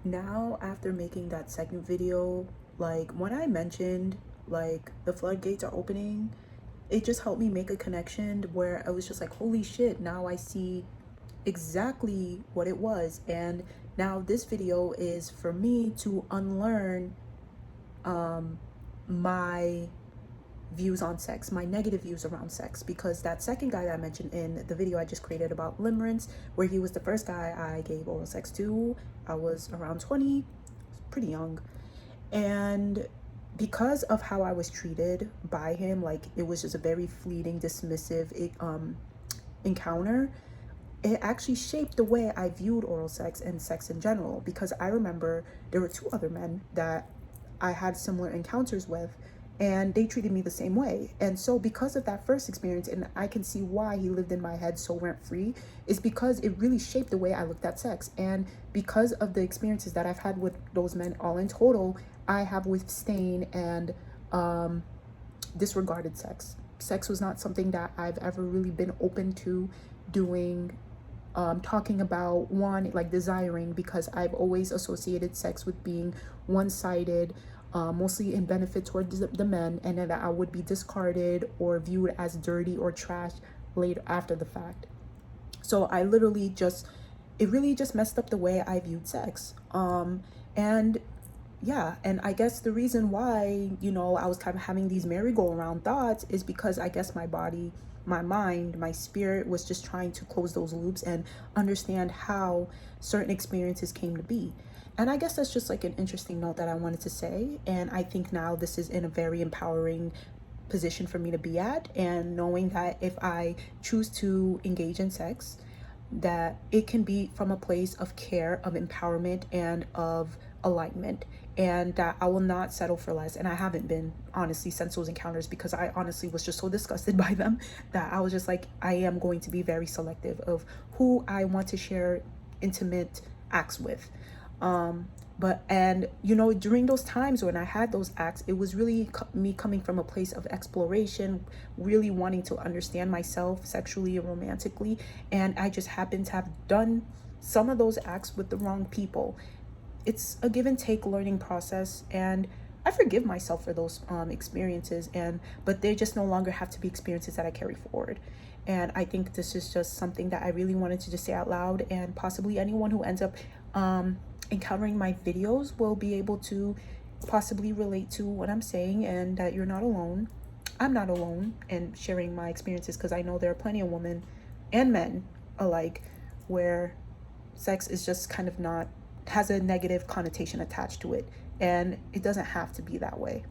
Now, after making that second video, like when I mentioned like the floodgates are opening, it just helped me make a connection where I was just like, holy shit, now I see exactly what it was. And now this video is for me to unlearn my views on sex, my negative views around sex, because that second guy that I mentioned in the video I just created about limerence, where he was the first guy I gave oral sex to, I was around 20, pretty young. And because of how I was treated by him, like it was just a very fleeting, dismissive encounter, it actually shaped the way I viewed oral sex and sex in general. Because I remember there were two other men that I had similar encounters with, and they treated me the same way. And so, because of that first experience, and I can see why he lived in my head so rent free, is because it really shaped the way I looked at sex. And because of the experiences that I've had with those men, all in total, I have withstanding and disregarded sex. Sex was not something that I've ever really been open to doing, talking about, one, like desiring, because I've always associated sex with being one-sided, mostly in benefit towards the men, and then that I would be discarded or viewed as dirty or trash later after the fact. So I literally just, it really just messed up the way I viewed sex. And yeah, and I guess the reason why, I was kind of having these merry-go-round thoughts is because I guess my body, my mind, my spirit was just trying to close those loops and understand how certain experiences came to be. And I guess that's just like an interesting note that I wanted to say. And I think now this is in a very empowering position for me to be at, and knowing that if I choose to engage in sex, that it can be from a place of care, of empowerment, and of alignment, and that I will not settle for less. And I haven't been, honestly, since those encounters, because I honestly was just so disgusted by them that I was just like, I am going to be very selective of who I want to share intimate acts with. But and during those times when I had those acts, it was really me coming from a place of exploration, really wanting to understand myself sexually and romantically. And I just happened to have done some of those acts with the wrong people. It's a give and take learning process, and I forgive myself for those experiences, and but they just no longer have to be experiences that I carry forward. And I think this is just something that I really wanted to just say out loud, and possibly anyone who ends up encountering my videos will be able to possibly relate to what I'm saying, and that you're not alone. I'm not alone in sharing my experiences, because I know there are plenty of women and men alike where sex is just kind of not, has a negative connotation attached to it, and it doesn't have to be that way.